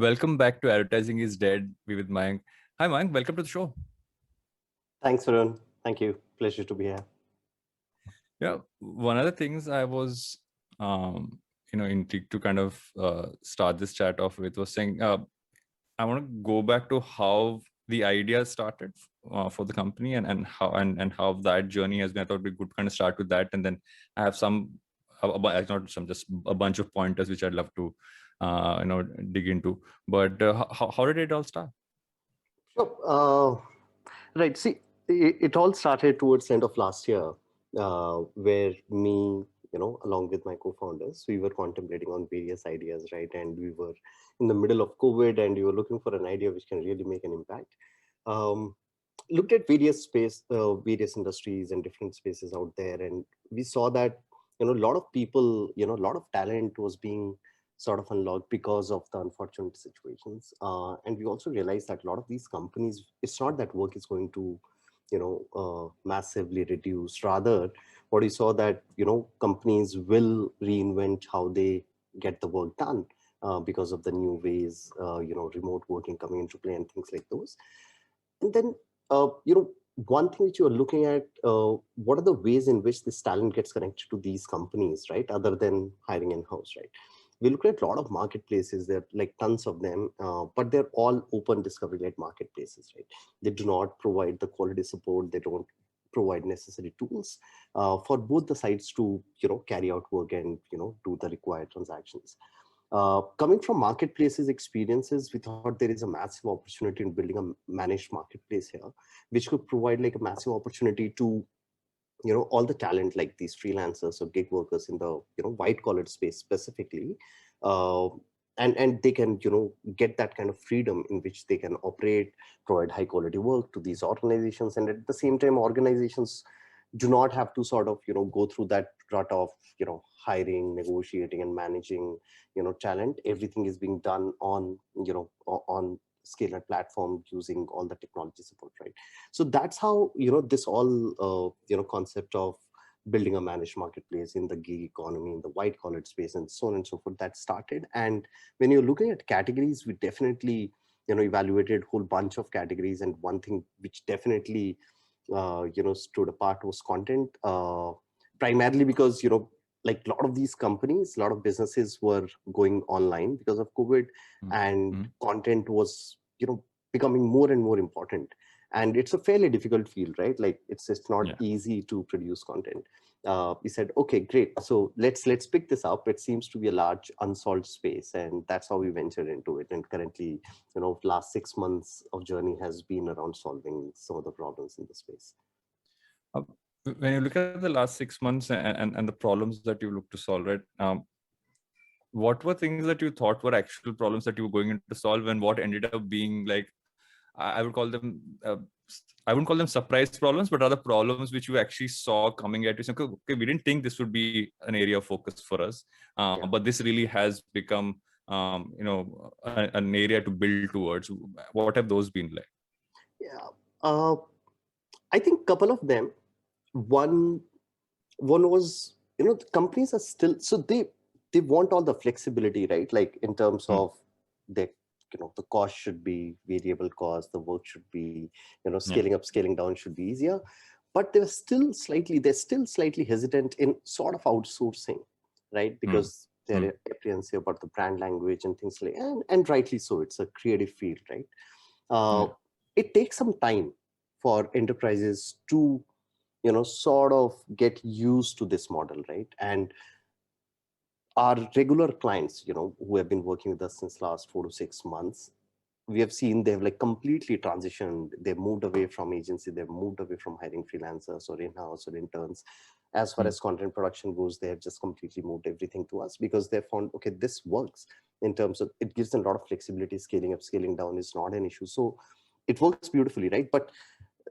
Welcome back to Advertising is Dead. We with Mayank. Hi Mayank, welcome to the show. Thanks, Varun. Thank you. Pleasure to be here. Yeah, one of the things I was, intrigued to kind of start this chat off with was saying, I want to go back to how the idea started for the company and how that journey has been. I thought it'd be good to kind of start with that, and then I have not some, just a bunch of pointers which I'd love to, dig into. But how did it all start? Sure. Right. See, it all started towards the end of last year, where me, along with my co-founders, we were contemplating on various ideas, right? And we were in the middle of COVID, and we were looking for an idea which can really make an impact. Um, Looked at various industries and different spaces out there, and we saw that a lot of people, a lot of talent was being sort of unlocked because of the unfortunate situations. And we also realized that a lot of these companies, it's not that work is going to massively reduce. Rather, what we saw that companies will reinvent how they get the work done, because of the new ways, remote working coming into play and things like those. And then, one thing which you are looking at, what are the ways in which this talent gets connected to these companies, right? Other than hiring in-house, right? We look at a lot of marketplaces, there are like tons of them, but they're all open discovery-led marketplaces, right? They do not provide the quality support. They don't provide necessary tools for both the sides to, carry out work and, do the required transactions. Coming from marketplaces experiences, we thought there is a massive opportunity in building a managed marketplace here, which could provide like a massive opportunity to all the talent, like these freelancers or gig workers in the white collar space specifically. uh, and they can get that kind of freedom in which they can operate, provide high quality work to these organizations, and at the same time organizations do not have to sort of go through that rut of hiring, negotiating, and managing talent. Everything is being done on on scalar platform using all the technology support, right? So that's how this all concept of building a managed marketplace in the gig economy, in the white collar space, and so on and so forth, that started. And when you're looking at categories, we definitely evaluated a whole bunch of categories, and one thing which definitely stood apart was content, primarily because like a lot of these companies, a lot of businesses were going online because of COVID, and Mm-hmm. content was becoming more and more important. And it's a fairly difficult field, right? Like it's not Yeah. easy to produce content. We said, okay, great, so let's pick this up. It seems to be a large unsolved space, and that's how we ventured into it. And currently, last 6 months of journey has been around solving some of the problems in the space. Uh, when you look at the last 6 months and the problems that you look to solve, right? What were things that you thought were actual problems that you were going in to solve, and what ended up being like, I would call them, I wouldn't call them surprise problems, but other problems which you actually saw coming at you. So, okay, we didn't think this would be an area of focus for us, Yeah. but this really has become, an area to build towards. What have those been like? Yeah. uh, I think couple of them. One was, the companies are still, so they want all the flexibility, right? Like in terms Hmm. of the the cost should be variable cost, the work should be Yeah. scaling up, scaling down should be easier. But they're still slightly hesitant in sort of outsourcing, right? Hmm. Because Hmm. they're apprehensive about the brand language and things like, and rightly so, it's a creative field, right? uh, Yeah. it takes some time for enterprises to sort of get used to this model, right? And our regular clients, who have been working with us since last 4 to 6 months, we have seen they've like completely transitioned. They've moved away from agency, they've moved away from hiring freelancers or in-house or interns. As far Hmm. as content production goes, they have just completely moved everything to us because they found, okay, this works. In terms of, it gives them a lot of flexibility. Scaling up, scaling down is not an issue, so it works beautifully, right? But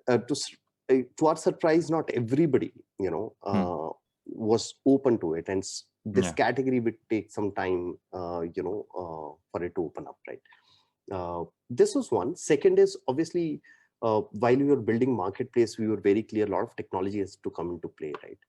to our surprise, not everybody Hmm. was open to it, and this Yeah. category would take some time for it to open up, right? This was one. Second is obviously, while we were building marketplace, we were very clear a lot of technology has to come into play, right?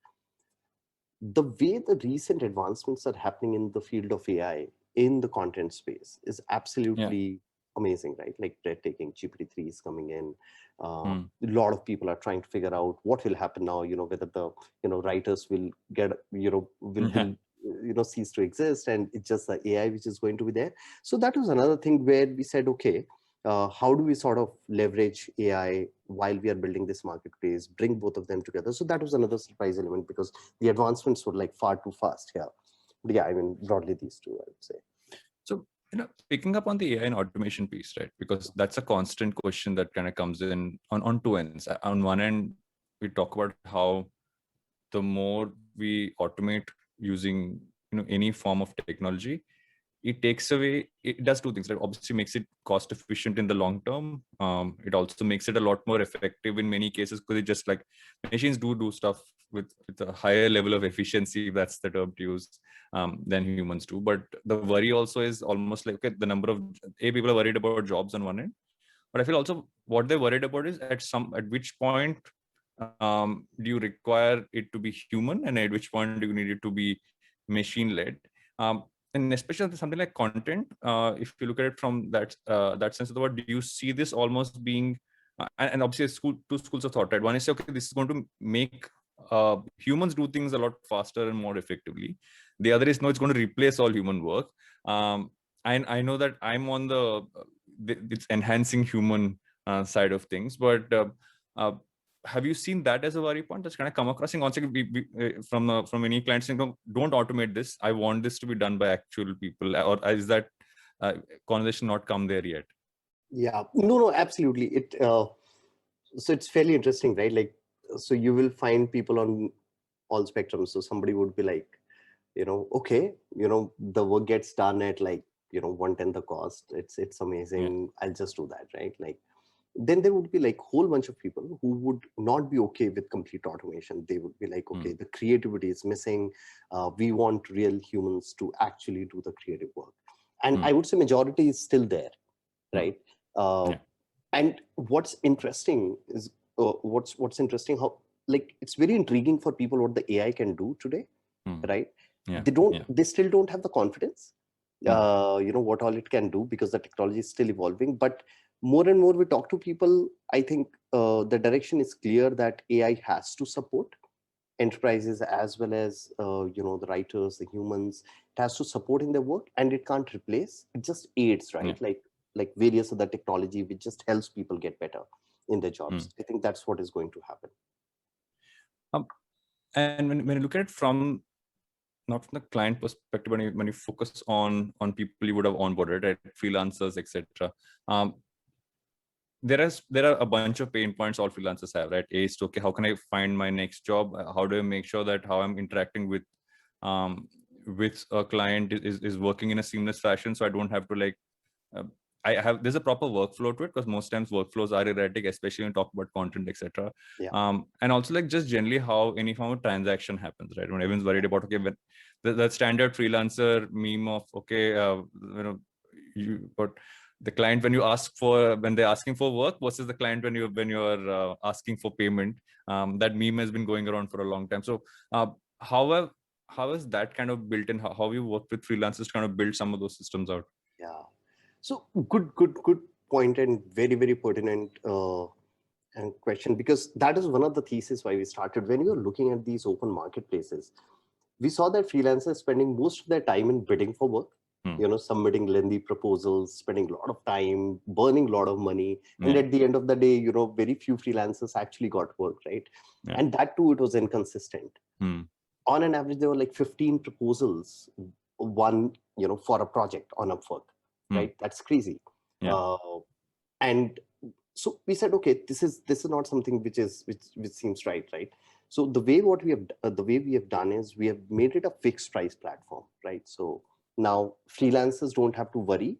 The way the recent advancements are happening in the field of AI, in the content space is absolutely amazing, right? Like breathtaking. GPT-3 is coming in. A lot of people are trying to figure out what will happen now, whether the, writers will get, will cease to exist, and it's just the AI which is going to be there. So that was another thing where we said, okay, how do we sort of leverage AI while we are building this marketplace, bring both of them together? So that was another surprise element, because the advancements were like far too fast here. But yeah, I mean, broadly these two, I would say. So, picking up on the AI and automation piece, right? Because that's a constant question that kind of comes in on two ends. On one end, we talk about how the more we automate using any form of technology, it does two things, right? Obviously makes it cost efficient in the long term. It also makes it a lot more effective in many cases, because it just like machines do stuff with a higher level of efficiency, if that's the term to use, than humans do. But the worry also is almost like, okay, the number of people are worried about jobs on one end, but I feel also what they're worried about is at which point do you require it to be human, and at which point do you need it to be machine led. And especially something like content, if you look at it from that sense of the word, do you see this almost being and obviously two schools of thought, right? One is, okay, this is going to make humans do things a lot faster and more effectively. The other is, no, it's going to replace all human work. I know that I'm on it's enhancing human side of things, but have you seen that as a worry point that's kind of come across? And also, from any clients saying, don't automate this. I want this to be done by actual people. Or is that conversation not come there yet? Yeah, no, absolutely. So it's fairly interesting, right? Like, so you will find people on all spectrums. So somebody would be like, okay, the work gets done at like, 1/10 the cost. It's amazing. Yeah. I'll just do that, right? Like, then there would be like whole bunch of people who would not be okay with complete automation. They would be like, okay, the creativity is missing. We want real humans to actually do the creative work. And I would say majority is still there, right? And what's interesting is what's interesting, how like it's very intriguing for people what the AI can do today, right? They still don't have the confidence, what all it can do, because the technology is still evolving. But more and more we talk to people, I think the direction is clear that AI has to support enterprises as well as the writers, the humans. It has to support in their work, and it can't replace. It just aids, right? Like various other technology which just helps people get better in their jobs. I think that's what is going to happen. And when you look at it from not from the client perspective, when you focus on people you would have onboarded, right? Freelancers, etc. There are a bunch of pain points all freelancers have, right? Okay, how can I find my next job? How do I make sure that how I'm interacting with a client is working in a seamless fashion, so I don't have to like there's a proper workflow to it, because most times workflows are erratic, especially when you talk about content, etc. And also like just generally how any form of transaction happens, right? When everyone's worried about, okay, when the standard freelancer meme of, okay, but the client when they're asking for work versus the client when you're asking for payment, that meme has been going around for a long time. So how is that kind of built in? How you work with freelancers to kind of build some of those systems out? Yeah. So good point, and very, very pertinent and question, because that is one of the thesis why we started. When we were looking at these open marketplaces, we saw that freelancers spending most of their time in bidding for work, submitting lengthy proposals, spending a lot of time, burning a lot of money. And at the end of the day, very few freelancers actually got work, right? And that too, it was inconsistent. On an average, there were like 15 proposals, one, for a project on Upwork, right? That's crazy. And so we said, okay, this is not something which seems right? So the way we have done is we have made it a fixed price platform, right? So now freelancers don't have to worry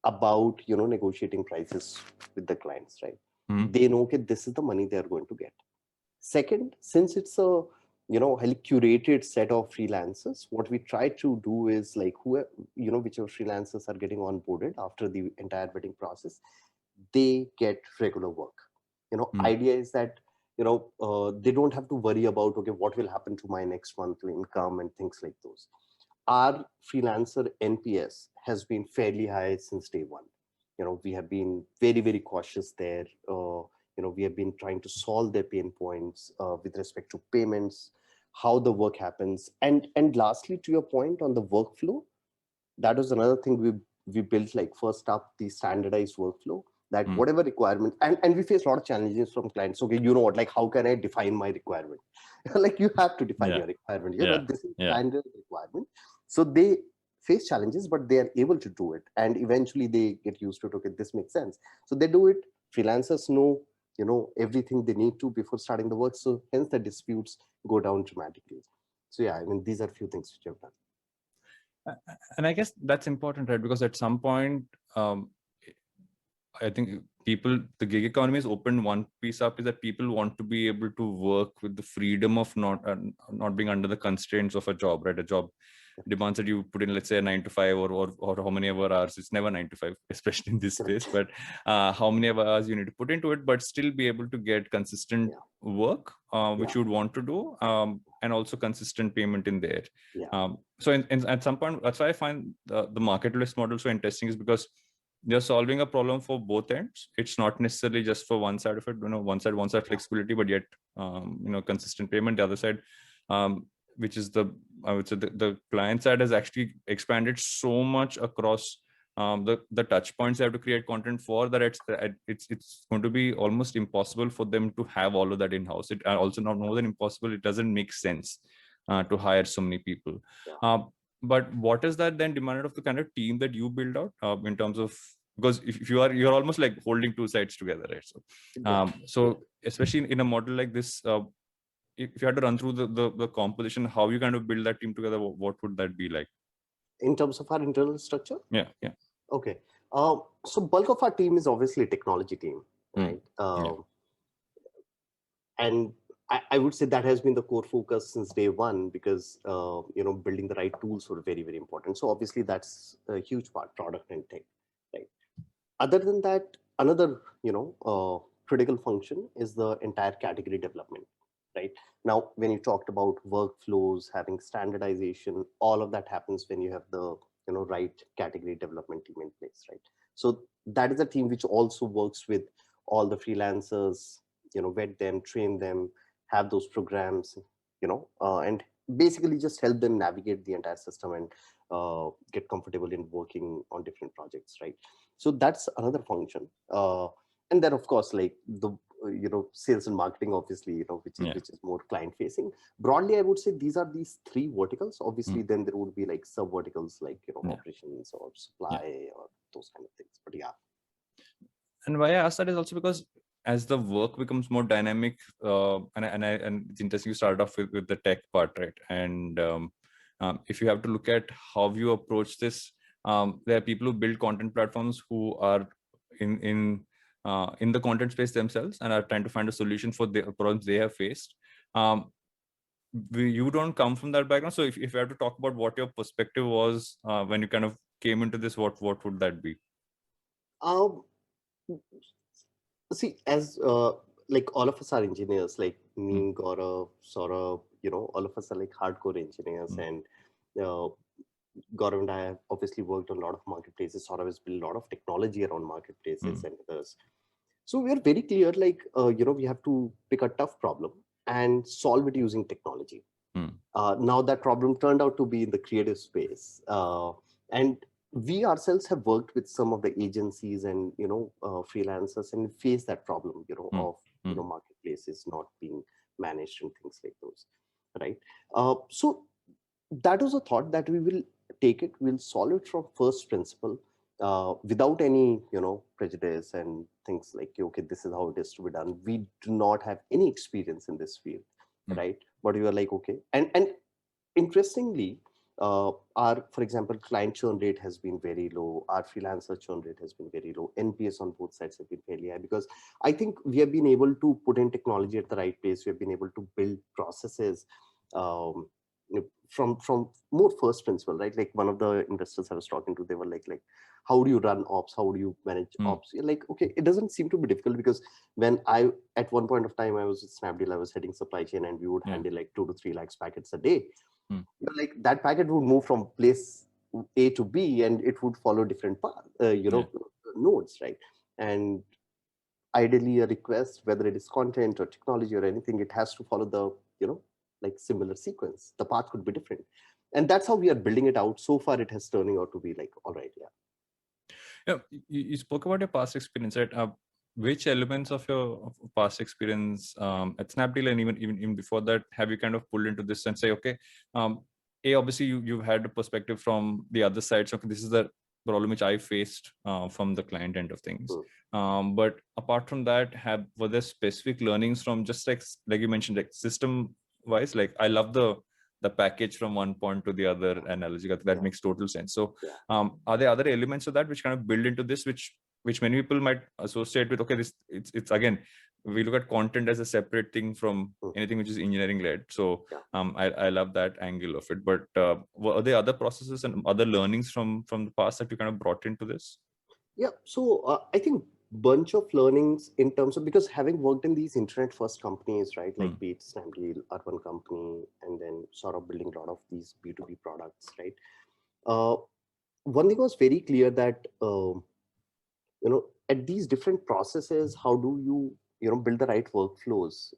about negotiating prices with the clients, right? They know, okay, this is the money they are going to get. Second, since it's a highly curated set of freelancers, what we try to do is like whichever freelancers are getting onboarded after the entire vetting process, they get regular work. Idea is that they don't have to worry about, okay, what will happen to my next monthly income and things like those. our freelancer NPS has been fairly high since day one. We have been very, very cautious there. We have been trying to solve their pain points with respect to payments, how the work happens, and lastly, to your point on the workflow, that was another thing we built, like first up the standardized workflow, that whatever requirement, and we face a lot of challenges from clients. Okay, what, like, how can I define my requirement? Like, you have to define your requirement, this is standard requirement. So they face challenges, but they are able to do it, and eventually they get used to it. Okay, this makes sense, so they do it. Freelancers know everything they need to before starting the work, so hence the disputes go down dramatically. So yeah, I mean, these are few things which I've done. And I guess that's important, right? Because at some point, I think the gig economy has opened one piece up, is that people want to be able to work with the freedom of not being under the constraints of a job, right? A job demands that you put in, let's say, a 9 to 5 or how many ever hours. It's never 9 to 5, especially in this space, but how many ever hours you need to put into it, but still be able to get consistent work, which you would want to do, and also consistent payment in there. So at some point, that's why I find the marketplace model so interesting, is because they're solving a problem for both ends. It's not necessarily just for one side of it. One side wants that flexibility, but yet consistent payment. The other side, which is I would say the client side, has actually expanded so much across the touch points they have to create content for, that it's going to be almost impossible for them to have all of that in house. It also, not more than impossible, it doesn't make sense to hire so many people. But what is that then demanded of the kind of team that you build out, in terms of, because if you're almost like holding two sides together, right? So especially in a model like this, if you had to run through the composition, how you kind of build that team together, what would that be like? In terms of our internal structure? Yeah. Okay. So bulk of our team is obviously a technology team, right? And I would say that has been the core focus since day one, because building the right tools were very, very important. So obviously that's a huge part, product and tech, right? Other than that, another critical function is the entire category development, right? Now, when you talked about workflows, having standardization, all of that happens when you have the right category development team in place, right? So that is a team which also works with all the freelancers, vet them, train them, have those programs, and basically just help them navigate the entire system and get comfortable in working on different projects, right? So that's another function. And then, of course, like the sales and marketing, obviously, which is more client facing. Broadly, I would say these are these three verticals. Obviously, then there would be like sub verticals, like operations or supply or those kind of things. But yeah. And why I ask that is also because as the work becomes more dynamic, and it's interesting, you started off with the tech part, right? And if you have to look at how you approach this, there are people who build content platforms who are in the content space themselves and are trying to find a solution for the problems they have faced. You don't come from that background, so if you have to talk about what your perspective was when you kind of came into this, what would that be? See, as like all of us are engineers, like me, Gaurav, Saurabh, all of us are like hardcore engineers, and Gaurav and I have obviously worked on a lot of marketplaces. Saurabh has built a lot of technology around marketplaces and others. So we are very clear, like, we have to pick a tough problem and solve it using technology. Now that problem turned out to be in the creative space. And we ourselves have worked with some of the agencies and, freelancers, and face that problem, of, marketplaces not being managed and things like those. Right. So that was a thought that we will take it, we'll solve it from first principle, without any prejudice and things like, okay, this is how it is to be done. We do not have any experience in this field, right? But we were like, okay. And interestingly, our, for example, client churn rate has been very low. Our freelancer churn rate has been very low. NPS on both sides have been fairly high, because I think we have been able to put in technology at the right place. We have been able to build processes from more first principle, right? Like one of the investors I was talking to, they were like, how do you run ops? How do you manage ops? You're like, okay, it doesn't seem to be difficult, because when at one point of time, I was at Snapdeal, I was heading supply chain, and we would handle like 2 to 3 lakhs packets a day. Hmm. Like that packet would move from place A to B, and it would follow different path, Yeah. nodes, right? And ideally, a request, whether it is content or technology or anything, it has to follow the like similar sequence. The path could be different, and that's how we are building it out. So far, it has turning out to be like, all right, yeah. Yeah, you spoke about your past experience, right? Which elements of your past experience at Snapdeal and even before that have you kind of pulled into this and say, okay, obviously you've had a perspective from the other side. So okay, this is the problem which I faced from the client end of things. But apart from that, were there specific learnings from just like you mentioned, like system wise? Like I love the package from one point to the other analogy. That makes total sense. So are there other elements of that which kind of build into this, which many people might associate with, okay, this it's again, we look at content as a separate thing from anything which is engineering led. So I love that angle of it. But are there other processes and other learnings from the past that you kind of brought into this? Yeah, so I think bunch of learnings in terms of, because having worked in these internet first companies, right, like be it Snapdeal, Urban Company, and then sort of building a lot of these B2B products, right? One thing was very clear that at these different processes, how do you build the right workflows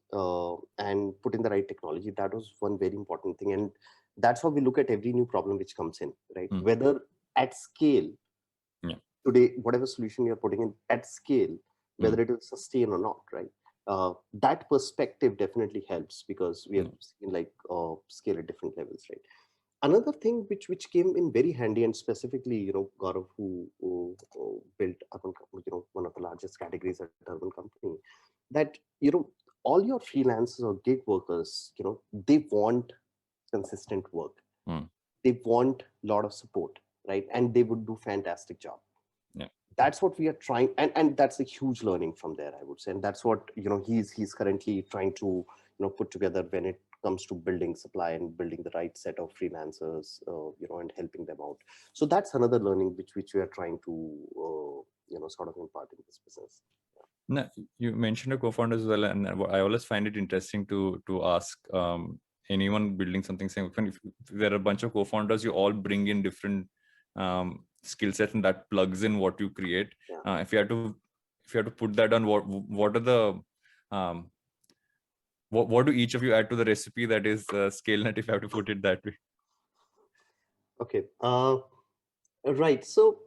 and put in the right technology? That was one very important thing, and that's how we look at every new problem which comes in, right? Whether at scale, today, whatever solution you're putting in at scale, whether it will sustain or not, right? That perspective definitely helps, because we have seen like scale at different levels, right? Another thing which came in very handy, and specifically, Gaurav, who built Urban, one of the largest categories at Urban Company, that all your freelancers or gig workers, they want consistent work, they want a lot of support, right? And they would do fantastic job. That's what we are trying, and that's a huge learning from there, I would say. And that's what he's currently trying to put together when it comes to building supply and building the right set of freelancers, and helping them out. So that's another learning which we are trying to sort of impart in this business. No, you mentioned a co-founder as well, and I always find it interesting to ask anyone building something, saying if there are a bunch of co-founders, you all bring in different skill sets, and that plugs in what you create. If you had to put that on, what are the what do each of you add to the recipe that is ScaleNet, if you have to put it that way? Okay. Right. So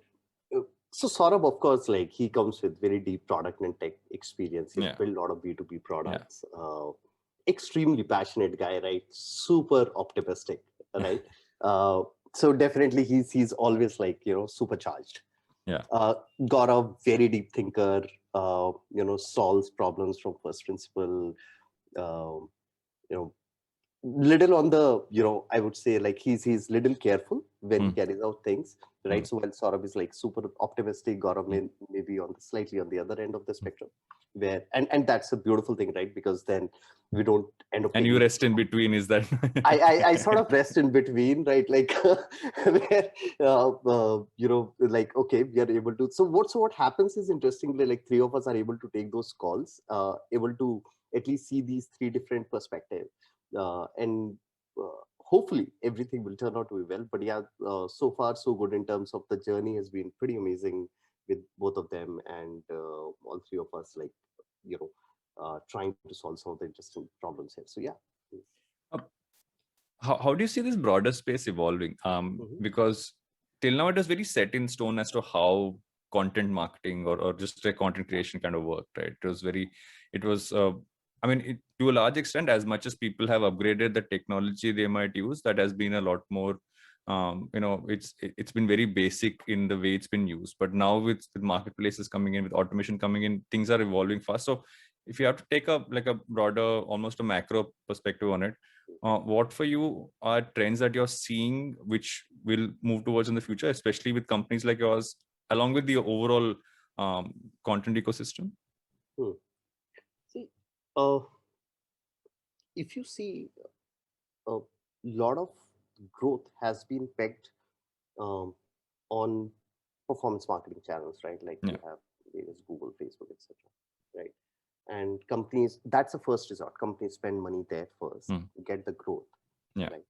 Saurabh, of course, like he comes with very deep product and tech experience. He's built a lot of B2B products. Extremely passionate guy, right? Super optimistic, right? So definitely he's always like, supercharged. Gaurav, very deep thinker, solves problems from first principle, you know, little on the I would say, like he's little careful when he carries out things, right? So while Saurabh is like super optimistic, Gaurav may be on the slightly on the other end of the spectrum, where and that's a beautiful thing, right? Because then we don't end up and you rest in between, is that I sort of rest in between, right? Like where like, okay, we are able to, so what happens is, interestingly, like three of us are able to take those calls, able to at least see these three different perspectives, and hopefully everything will turn out to be well. But yeah, so far so good in terms of the journey has been pretty amazing with both of them, and all three of us, like trying to solve some of the interesting problems here. So yeah. How do you see this broader space evolving? Because till now it was very set in stone as to how content marketing or just a content creation kind of worked, right? It was I mean, to a large extent, as much as people have upgraded the technology they might use, that has been a lot more it's been very basic in the way it's been used. But now with marketplaces coming in, with automation coming in, things are evolving fast. So if you have to take a broader, almost a macro perspective on it, what for you are trends that you're seeing which will move towards in the future, especially with companies like yours, along with the overall content ecosystem? See, if you see, a lot of growth has been pegged um, on performance marketing channels, right? Like you have various Google, Facebook, etc. Right? And companies, that's the first resort. Companies spend money there first, get the growth, right?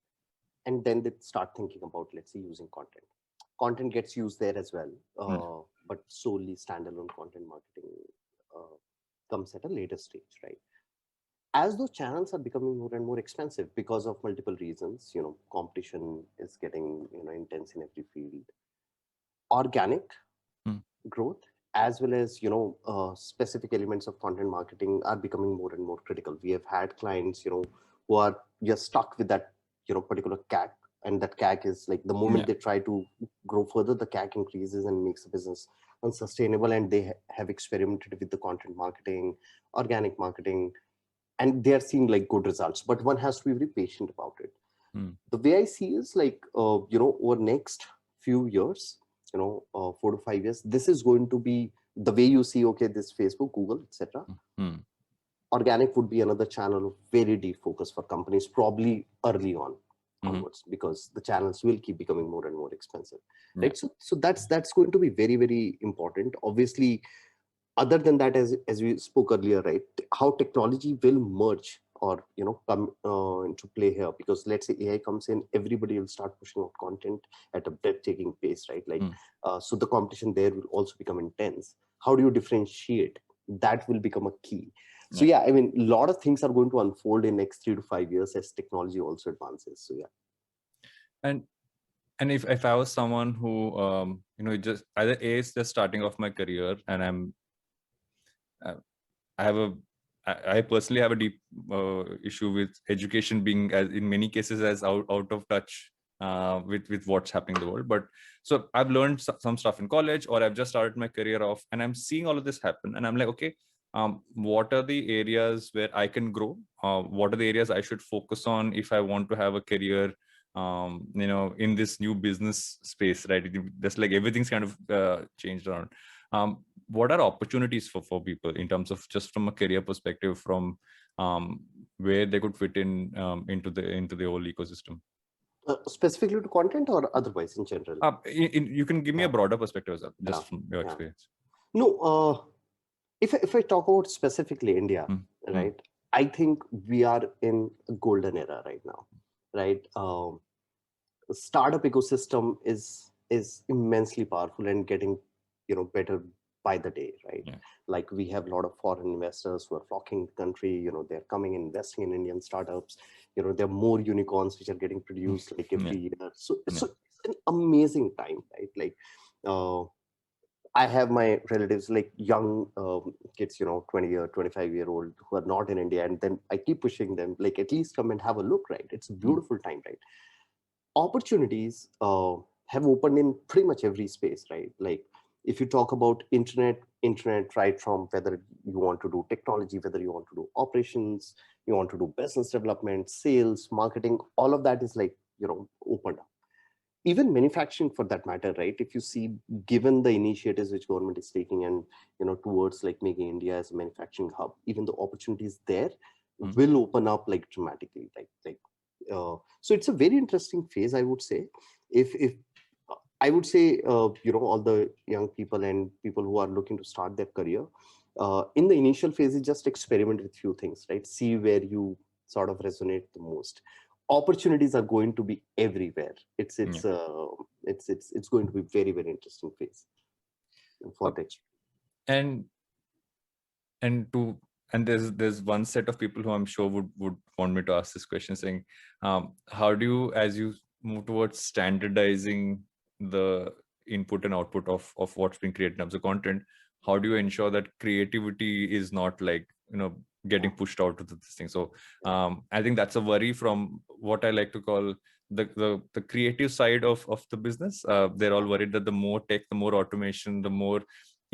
and then they start thinking about, let's say, using content. Content gets used there as well, but solely standalone content marketing comes at a later stage, right? As those channels are becoming more and more expensive because of multiple reasons, competition is getting intense in every field. Organic Mm. growth as well as specific elements of content marketing are becoming more and more critical. We have had clients who are just stuck with that particular CAC, and that CAC is like the moment Yeah. they try to grow further, the CAC increases and makes the business unsustainable, and they have experimented with the content marketing, organic marketing, and they are seeing like good results, but one has to be very patient about it. Mm. The way I see is like over next few years, 4 to 5 years, this is going to be the way you see, okay, this Facebook, Google, etc. Mm. Organic would be another channel of very deep focus for companies, probably early on Mhm. onwards, because the channels will keep becoming more and more expensive, Yeah. right? So that's going to be very, very important. Obviously, other than that, as we spoke earlier, right, how technology will merge or come into play here, because let's say AI comes in, everybody will start pushing out content at a breathtaking pace, right? Like Mm. so the competition there will also become intense. How do you differentiate? That will become a key. So Yeah. yeah, I mean, a lot of things are going to unfold in next 3 to 5 years as technology also advances. So yeah. And if I was someone who just either A is just starting off my career, and I have I personally have a deep issue with education being, as in many cases, as out of touch with what's happening in the world. But so I've learned some stuff in college, or I've just started my career off, and I'm seeing all of this happen, and I'm like, okay, what are the areas where I can grow? What are the areas I should focus on if I want to have a career in this new business space, right? Just like everything's kind of changed around. What are opportunities for people in terms of just from a career perspective, from where they could fit in into the whole ecosystem? Specifically to content or otherwise in general? You can give me a broader perspective as well, Yeah. just from your experience. No, if I talk about specifically India, Mm. right, I think we are in a golden era right now, right? The startup ecosystem is immensely powerful and getting better by the day, right? Yeah. Like we have a lot of foreign investors who are flocking the country. They're coming and investing in Indian startups. There are more unicorns which are getting produced like every Yeah. year. So Yeah. it's an amazing time, right? Like I have my relatives, like young kids, 20 or 25-year-old who are not in India. And then I keep pushing them, like, at least come and have a look, right? It's a beautiful time, right? Opportunities have opened in pretty much every space, right? Like if you talk about internet, right, from whether you want to do technology, whether you want to do operations, you want to do business development, sales, marketing, all of that is like, opened up. Even manufacturing for that matter, right? If you see, given the initiatives which government is taking and towards like making India as a manufacturing hub, even the opportunities there will open up like dramatically, so it's a very interesting phase, I would say. If I would say all the young people and people who are looking to start their career, in the initial phase, just experiment with few things, right? See where you sort of resonate the most. Opportunities are going to be everywhere. It's going to be very, very interesting phase for the and to and there's one set of people who I'm sure would want me to ask this question, saying how do you, as you move towards standardizing the input and output of what's being created in terms of content, how do you ensure that creativity is not like getting pushed out to this thing? So I think that's a worry from what I like to call the creative side of the business. They're all worried that the more tech, the more automation, the more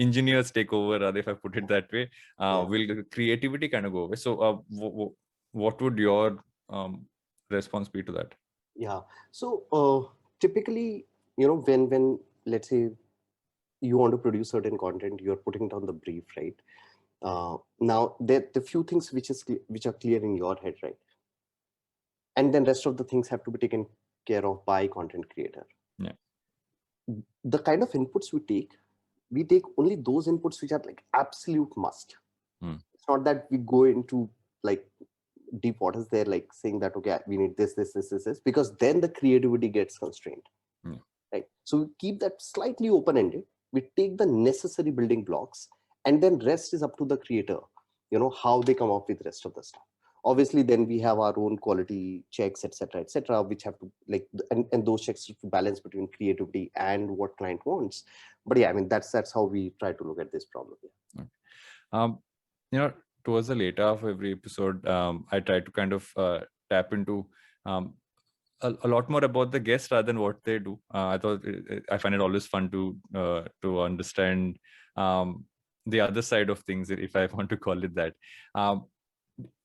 engineers take over, rather, if I put it that way, will the creativity kind of go away? So what would your response be to that? Yeah. So typically, when let's say you want to produce certain content, you're putting down the brief, right? Now there the few things which are clear in your head, right? And then rest of the things have to be taken care of by content creator. Yeah. The kind of inputs we take only those inputs which are like absolute must. It's not that we go into like deep waters there, like saying that, okay, we need this, because then the creativity gets constrained. Yeah. Right. So we keep that slightly open-ended. We take the necessary building blocks, and then rest is up to the creator, how they come up with rest of the stuff. Obviously, then we have our own quality checks, etc., which have to and those checks to balance between creativity and what client wants. But yeah, I mean, that's how we try to look at this problem. Yeah. Okay. You know, towards the later of every episode, I try to kind of tap into a lot more about the guests rather than what they do. I thought I find it always fun to understand the other side of things, if I want to call it that.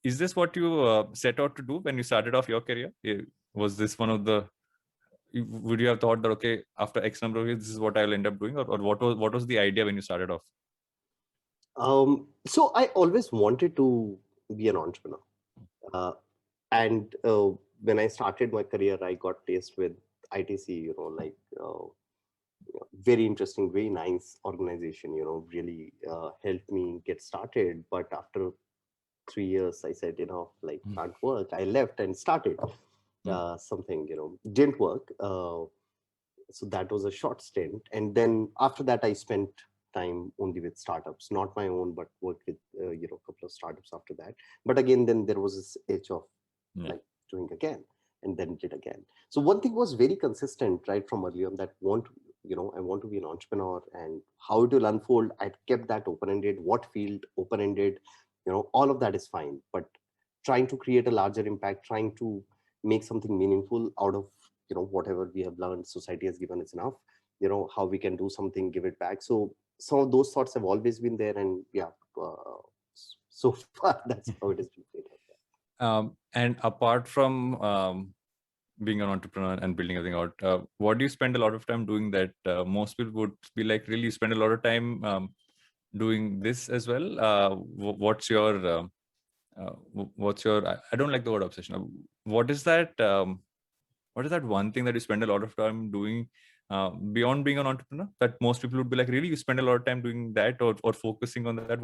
Is this what you set out to do when you started off your career? Was this one of the? Would you have thought that, okay, after X number of years, this is what I'll end up doing, or what was the idea when you started off? So I always wanted to be an entrepreneur, and when I started my career, I got placed with ITC. Very interesting, very nice organization. Really helped me get started. But after 3 years, I said, can't work. I left and started something. Didn't work. So that was a short stint, and then after that, I spent time only with startups, not my own, but worked with a couple of startups after that. But again, then there was this itch of like doing again, and then did again. So one thing was very consistent right from early on, that I want to be an entrepreneur, and how it will unfold, I kept that open-ended. What field, open-ended, all of that is fine, but trying to create a larger impact, trying to make something meaningful out of whatever we have learned, society has given us enough, how we can do something, give it back. So some of those thoughts have always been there, and so far that's how it has been played out. And apart from being an entrepreneur and building everything out, what do you spend a lot of time doing that most people would be like, really, you spend a lot of time doing this as well? What's your I don't like the word obsession. What is that one thing that you spend a lot of time doing beyond being an entrepreneur, that most people would be like, really, you spend a lot of time doing that, or focusing on that?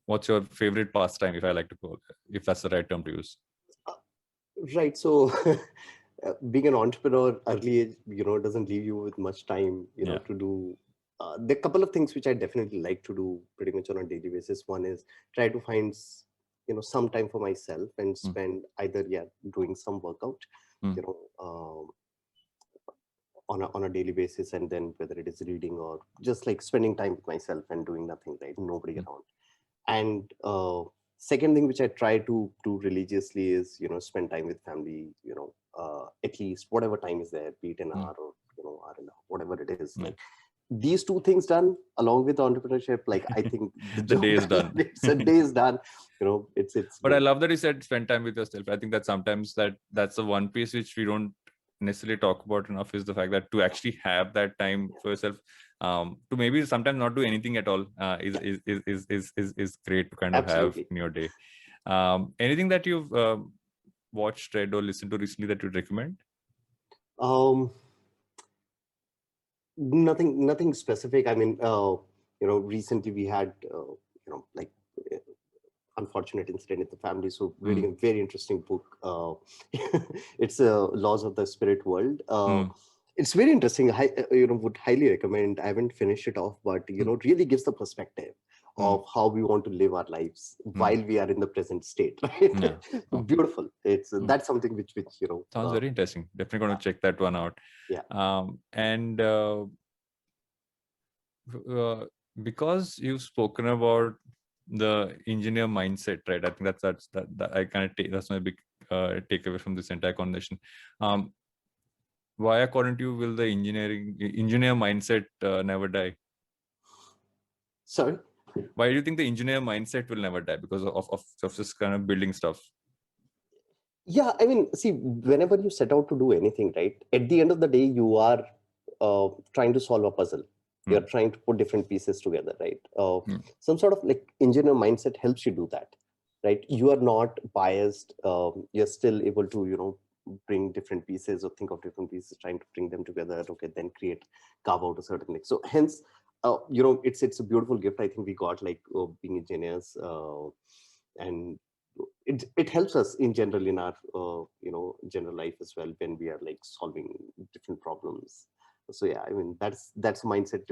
What's your favorite pastime, if I like to call it, if that's the right term to use? Right. So being an entrepreneur early age, doesn't leave you with much time, to do. There are a couple of things which I definitely like to do pretty much on a daily basis. One is try to find, some time for myself and spend either, doing some workout, on a daily basis, and then whether it is reading or just like spending time with myself and doing nothing, right? Nobody around. And second thing which I try to do religiously is, spend time with family, at least whatever time is there, be it an hour or, hour and a half, whatever it is. Like these two things done along with entrepreneurship, like I think the day is done. It's a day is done. It's. But good. I love that you said spend time with yourself. I think that sometimes that's the one piece which we don't necessarily talk about enough, is the fact that to actually have that time for yourself, to maybe sometimes not do anything at all, is great to kind of Absolutely. have in your day. Anything that you've watched, read, or listened to recently that you'd recommend? Nothing specific. I mean, recently we had, like unfortunate incident in the family. So reading a very interesting book. It's Laws of the Spirit World. It's very interesting. I would highly recommend. I haven't finished it off, but really gives the perspective of how we want to live our lives while we are in the present state. Right? Beautiful. It's that's something which sounds very interesting. Definitely going to check that one out. Yeah. And because you've spoken about the engineer mindset, right? I think that's I kind of that's my big takeaway from this entire conversation. Why, according to you, will the engineer mindset never die? Sorry? Why do you think the engineer mindset will never die? Because of this kind of building stuff? Yeah, I mean, see, whenever you set out to do anything, right, at the end of the day, you are trying to solve a puzzle. You're trying to put different pieces together, right? Some sort of like engineer mindset helps you do that, right? You are not biased. You're still able to, bring different pieces or think of different pieces, trying to bring them together. Okay, then carve out a certain thing. So hence, it's a beautiful gift. I think we got, like being engineers, and it helps us in general in our general life as well when we are like solving different problems. So yeah, I mean that's a mindset